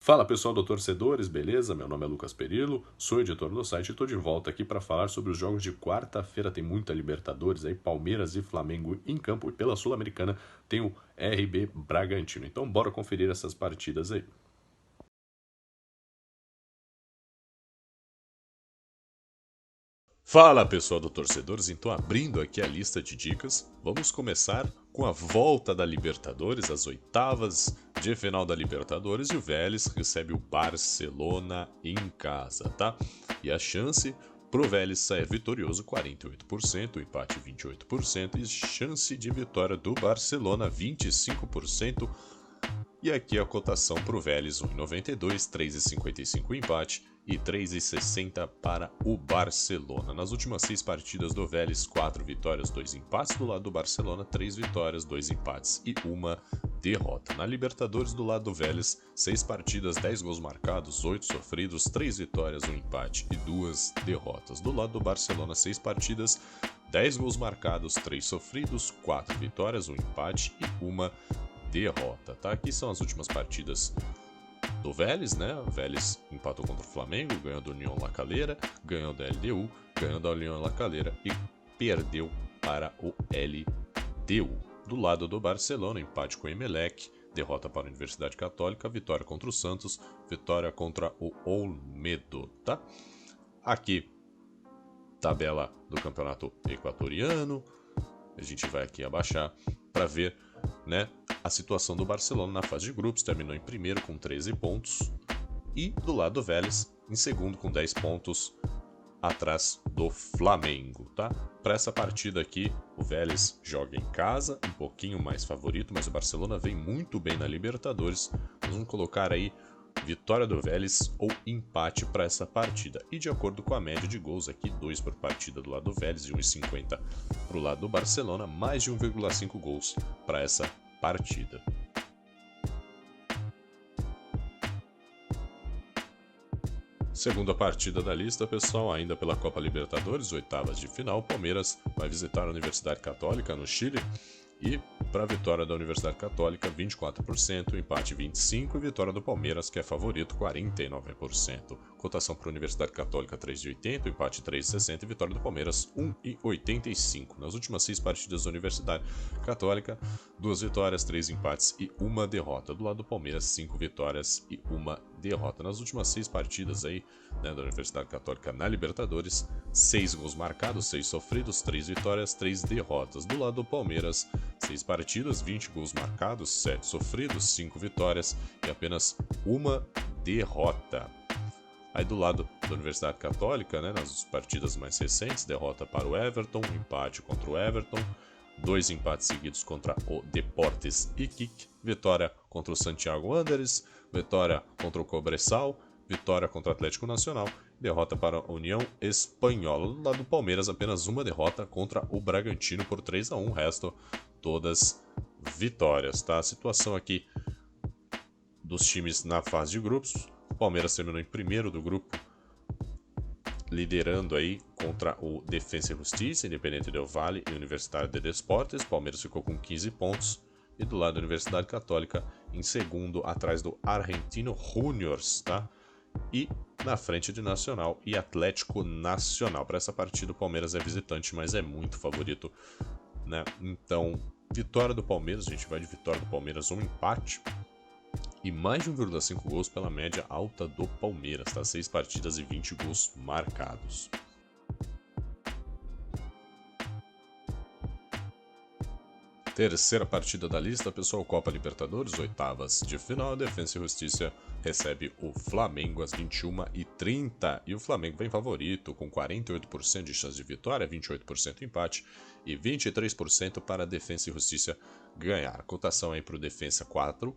Fala pessoal do Torcedores, beleza? Meu nome é Lucas Perillo, sou editor do site e estou de volta aqui para falar sobre os jogos de quarta-feira. Tem muita Libertadores aí, Palmeiras e Flamengo em campo, e pela Sul-Americana tem o RB Bragantino. Então bora conferir essas partidas aí. Fala pessoal do Torcedores, então abrindo aqui a lista de dicas, vamos começar com a volta da Libertadores, as oitavas de final da Libertadores, e o Vélez recebe o Barcelona em casa, tá? E a chance pro Vélez sair vitorioso 48%, o empate 28% e chance de vitória do Barcelona 25%. E aqui a cotação para o Vélez 1,92, 3,55 o empate e 3,60 para o Barcelona. Nas últimas 6 partidas do Vélez, 4 vitórias, 2 empates. Do lado do Barcelona, 3 vitórias, 2 empates e 1 derrota. Na Libertadores, do lado do Vélez, 6 partidas, 10 gols marcados, 8 sofridos, 3 vitórias, 1 empate e 2 derrotas. Do lado do Barcelona, 6 partidas, 10 gols marcados, 3 sofridos, 4 vitórias, 1 empate e 1 derrota, tá? Aqui são as últimas partidas do Vélez, né? O Vélez empatou contra o Flamengo, ganhou da União La Calera, ganhou da LDU, ganhou da União La Calera e perdeu para o LDU. Do lado do Barcelona, empate com o Emelec, derrota para a Universidade Católica, vitória contra o Santos, vitória contra o Olmedo, tá? Aqui, tabela do Campeonato Equatoriano. A gente vai aqui abaixar para ver, né, a situação do Barcelona na fase de grupos. Terminou em primeiro com 13 pontos e do lado do Vélez em segundo com 10 pontos atrás do Flamengo, tá? Para essa partida aqui, o Vélez joga em casa, um pouquinho mais favorito, mas o Barcelona vem muito bem na Libertadores. Nós vamos colocar aí vitória do Vélez ou empate para essa partida. E de acordo com a média de gols aqui, 2 por partida do lado do Vélez e 1,50 para o lado do Barcelona, mais de 1,5 gols para essa partida. Segunda partida da lista, pessoal, ainda pela Copa Libertadores, oitavas de final, Palmeiras vai visitar a Universidade Católica no Chile e para a vitória da Universidade Católica 24%, empate 25% e vitória do Palmeiras, que é favorito, 49%. Cotação para a Universidade Católica 3,80, empate 3,60 e vitória do Palmeiras 1,85. Nas últimas 6 partidas da Universidade Católica, 2 vitórias, 3 empates e 1 derrota. Do lado do Palmeiras, 5 vitórias e 1 derrota. Nas últimas 6 partidas aí, né, da Universidade Católica na Libertadores, 6 gols marcados, 6 sofridos, 3 vitórias, 3 derrotas. Do lado do Palmeiras, 6 partidas, 20 gols marcados, 7 sofridos, 5 vitórias e apenas 1 derrota. Aí do lado da Universidade Católica, né, nas partidas mais recentes, derrota para o Everton, empate contra o Everton, 2 empates seguidos contra o Deportes Iquique, vitória contra o Santiago Wanderers, vitória contra o Cobresal, vitória contra o Atlético Nacional, derrota para a União Espanhola. Do lado do Palmeiras, apenas 1 derrota contra o Bragantino por 3-1, o resto todas vitórias, tá? A situação aqui dos times na fase de grupos, o Palmeiras terminou em primeiro do grupo, liderando aí contra o Defensa e Justiça, Independente del Valle e Universitário de Deportes. Palmeiras ficou com 15 pontos e do lado da Universidade Católica em segundo, atrás do Argentino Juniors, tá? E na frente de Nacional e Atlético Nacional. Para essa partida o Palmeiras é visitante, mas é muito favorito, né? Então, vitória do Palmeiras, a gente vai de vitória do Palmeiras, um empate e mais de 1,5 gols pela média alta do Palmeiras, tá? 6 partidas e 20 gols marcados. Terceira partida da lista, pessoal, Copa Libertadores, oitavas de final, Defensa e Justiça recebe o Flamengo às 21h30 e o Flamengo vem favorito com 48% de chance de vitória, 28% empate e 23% para a Defensa e Justiça ganhar. Cotação aí para o Defensa 4,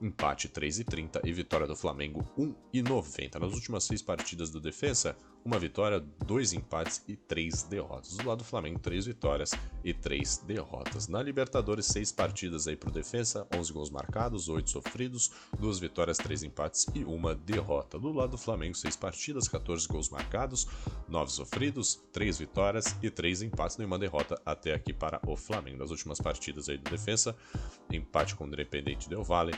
empate 3,30 e vitória do Flamengo 1,90. Nas últimas 6 partidas do Defensa, 1 vitória, 2 empates e 3 derrotas. Do lado do Flamengo, 3 vitórias e 3 derrotas. Na Libertadores, 6 partidas aí pro Defensa, 11 gols marcados, 8 sofridos, 2 vitórias, 3 empates e 1 derrota. Do lado do Flamengo, 6 partidas, 14 gols marcados, 9 sofridos, 3 vitórias e 3 empates, nenhuma derrota até aqui para o Flamengo. Nas últimas partidas aí do Defensa, empate com o Independente del Valle,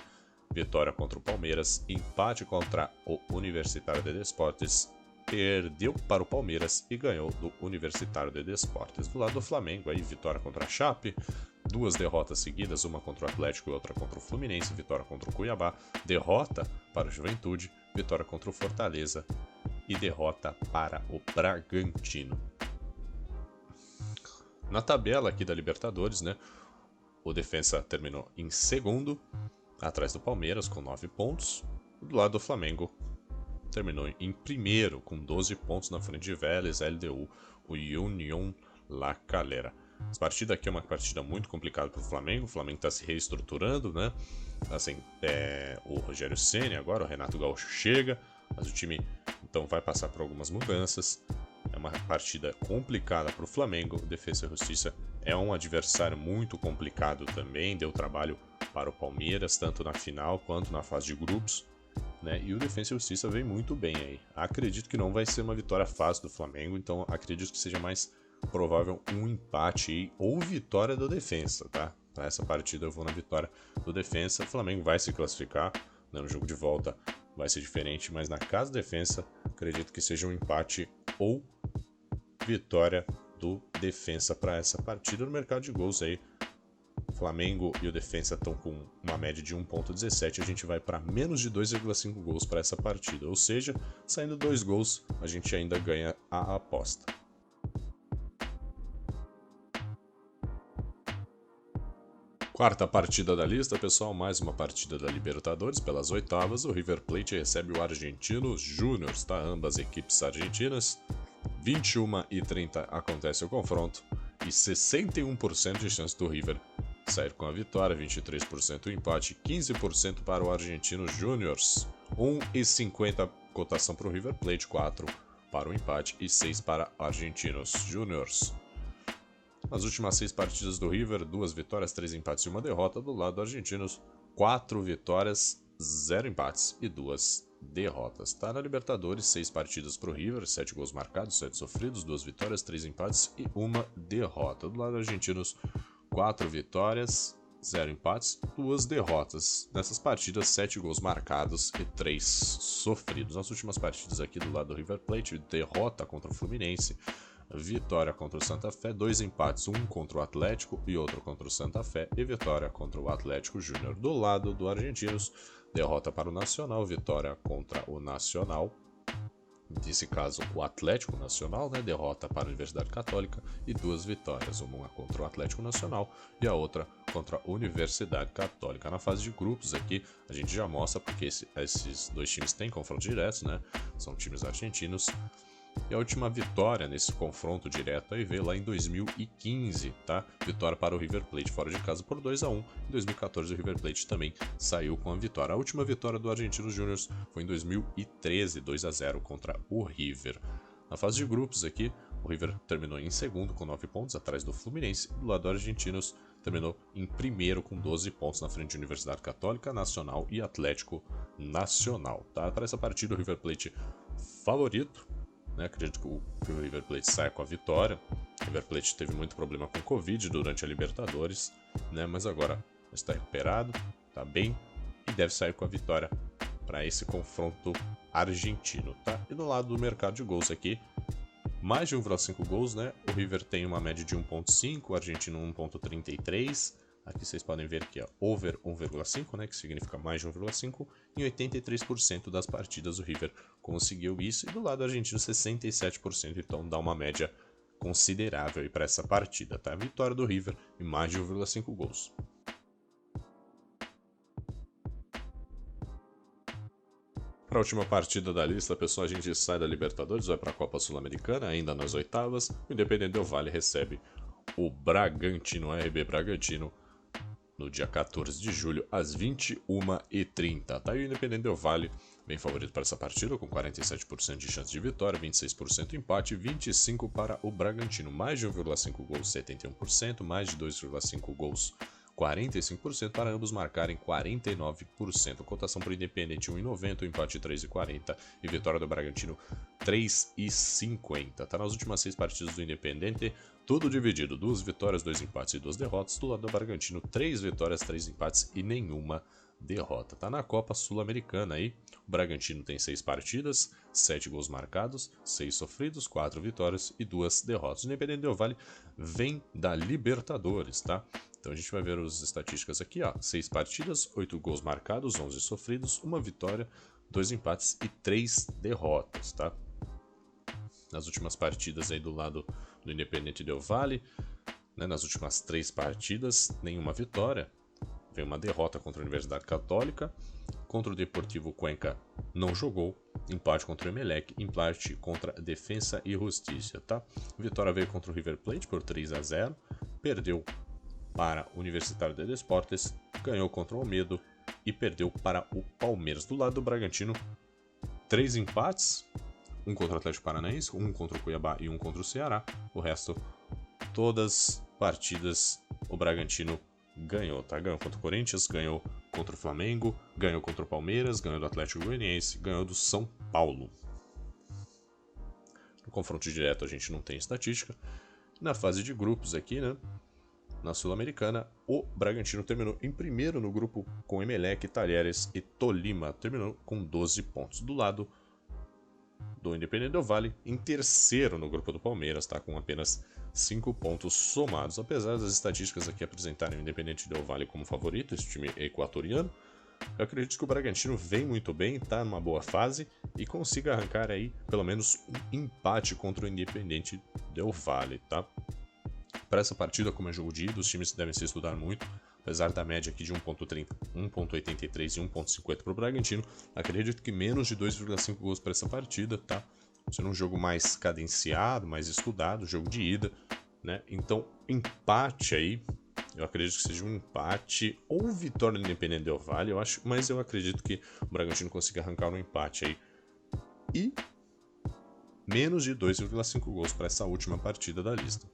vitória contra o Palmeiras, empate contra o Universitário de Desportes, perdeu para o Palmeiras e ganhou do Universitário de Desportes. Do lado do Flamengo, aí, vitória contra a Chape, 2 derrotas seguidas, uma contra o Atlético e outra contra o Fluminense, vitória contra o Cuiabá, derrota para o Juventude, vitória contra o Fortaleza e derrota para o Bragantino. Na tabela aqui da Libertadores, né, o Defensa terminou em segundo, atrás do Palmeiras com 9 pontos. Do lado do Flamengo, terminou em primeiro com 12 pontos na frente de Vélez, LDU, o Unión La Calera. Essa partida aqui é uma partida muito complicada para o Flamengo está se reestruturando, né? Assim, o Rogério Ceni agora, o Renato Gaúcho chega, mas o time então vai passar por algumas mudanças. É uma partida complicada para o Flamengo. Defensa e Justiça é um adversário muito complicado também, deu trabalho para o Palmeiras, tanto na final quanto na fase de grupos, né? E o Defensa e Justiça vem muito bem aí. Acredito que não vai ser uma vitória fácil do Flamengo, então acredito que seja mais provável um empate aí, ou vitória do Defensa, tá? Para essa partida eu vou na vitória do Defensa. O Flamengo vai se classificar, né? No jogo de volta vai ser diferente, mas na casa do Defensa acredito que seja um empate ou vitória do Defensa para essa partida. No mercado de gols aí, o Flamengo e o Defensa estão com uma média de 1.17, a gente vai para menos de 2,5 gols para essa partida, ou seja, saindo 2 gols, a gente ainda ganha a aposta. Quarta partida da lista, pessoal, mais uma partida da Libertadores pelas oitavas. O River Plate recebe o Argentinos Júnior, tá? Ambas equipes argentinas. 21h30 acontece o confronto e 61% de chance do River sair com a vitória, 23% o empate, 15% para o Argentinos Júnior, 1,50 cotação para o River Plate, 4 para o empate e 6 para Argentinos Júnior. Nas últimas 6 partidas do River, 2 vitórias, 3 empates e 1 derrota. Do lado do Argentinos, 4 vitórias, 0 empates e 2 derrotas. Tá na Libertadores, 6 partidas para o River, 7 gols marcados, 7 sofridos, 2 vitórias, 3 empates e 1 derrota. Do lado do Argentinos, 4 vitórias, 0 empates, 2 derrotas. Nessas partidas, 7 gols marcados e 3 sofridos. Nas últimas partidas aqui do lado do River Plate, derrota contra o Fluminense, vitória contra o Santa Fé, 2 empates, um contra o Atlético e outro contra o Santa Fé, e vitória contra o Atlético Júnior. Do lado do Argentinos, derrota para o Nacional, vitória contra o Nacional, nesse caso o Atlético Nacional, né? Derrota para a Universidade Católica e 2 vitórias, uma contra o Atlético Nacional e a outra contra a Universidade Católica. Na fase de grupos aqui a gente já mostra porque esses 2 times têm confrontos diretos, né? São times argentinos. E a última vitória nesse confronto direto aí veio lá em 2015, tá? Vitória para o River Plate fora de casa por 2-1. Em 2014 o River Plate também saiu com a vitória. A última vitória do Argentinos Júnior foi em 2013, 2-0 contra o River. Na fase de grupos aqui, o River terminou em segundo com 9 pontos, atrás do Fluminense. Do lado do Argentinos, terminou em primeiro com 12 pontos na frente de Universidade Católica, Nacional e Atlético Nacional, tá? Para essa partida o River Plate favorito. Acredito que o River Plate saia com a vitória. O River Plate teve muito problema com Covid durante a Libertadores, né? Mas agora está recuperado, está bem e deve sair com a vitória para esse confronto argentino, tá? E do lado do mercado de gols aqui, mais de 1,5 gols, né? O River tem uma média de 1,5, o argentino 1,33. Aqui vocês podem ver que é over 1,5, né, que significa mais de 1,5. Em 83% das partidas o River conseguiu isso. E do lado argentino 67%, então dá uma média considerável para essa partida, tá? Vitória do River e mais de 1,5 gols. Para a última partida da lista, pessoal, a gente sai da Libertadores, vai para a Copa Sul-Americana, ainda nas oitavas. O Independente Del Valle recebe o Bragantino, RB Bragantino, no dia 14 de julho, às 21h30. Tá aí o Independente Del Valle, bem favorito para essa partida, com 47% de chance de vitória, 26% empate, 25% para o Bragantino. Mais de 1,5 gols, 71%, mais de 2,5 gols, 45%, para ambos marcarem 49%. Cotação para o Independente 1,90, empate 3,40 e vitória do Bragantino 3,50. Tá nas últimas 6 partidas do Independente, tudo dividido, 2 vitórias, 2 empates e 2 derrotas. Do lado do Bragantino, 3 vitórias, 3 empates e nenhuma derrota. Tá na Copa Sul-Americana aí. O Bragantino tem 6 partidas, 7 gols marcados, 6 sofridos, 4 vitórias e 2 derrotas. O Independente Del Valle vem da Libertadores, tá? Então a gente vai ver as estatísticas aqui, ó. 6 partidas, 8 gols marcados, 11 sofridos, 1 vitória, 2 empates e 3 derrotas, tá? Nas últimas partidas aí do lado do Independente Del Valle, né, nas últimas 3 partidas, nenhuma vitória. Veio uma derrota contra a Universidade Católica, contra o Deportivo Cuenca não jogou, empate contra o Emelec, empate contra a Defensa e Justiça, tá? Vitória veio contra o River Plate por 3-0, perdeu para o Universitário de Deportes, ganhou contra o Almedo e perdeu para o Palmeiras. Do lado do Bragantino, 3 empates, um contra o Atlético Paranaense, um contra o Cuiabá e um contra o Ceará. O resto, todas partidas, o Bragantino ganhou, tá? Ganhou contra o Corinthians, ganhou contra o Flamengo, ganhou contra o Palmeiras, ganhou do Atlético Goianiense, ganhou do São Paulo. No confronto direto a gente não tem estatística. Na fase de grupos aqui, né? Na Sul-Americana, o Bragantino terminou em primeiro no grupo com Emelec, Talheres e Tolima, terminou com 12 pontos. Do lado do Independente Del Valle, em terceiro no grupo do Palmeiras, tá? Com apenas 5 pontos somados. Apesar das estatísticas aqui apresentarem o Independente Del Valle como favorito, esse time equatoriano, eu acredito que o Bragantino vem muito bem, está numa boa fase e consiga arrancar aí pelo menos um empate contra o Independente Del Valle, tá? Para essa partida, como é jogo de ida, os times devem se estudar muito. Apesar da média aqui de 1.30, 1.83 e 1.50 para o Bragantino, acredito que menos de 2,5 gols para essa partida, tá? Sendo um jogo mais cadenciado, mais estudado, jogo de ida, né? Então, empate aí, eu acredito que seja um empate ou vitória do Independente Del Valle, eu acho, mas eu acredito que o Bragantino consiga arrancar um empate aí. E menos de 2,5 gols para essa última partida da lista.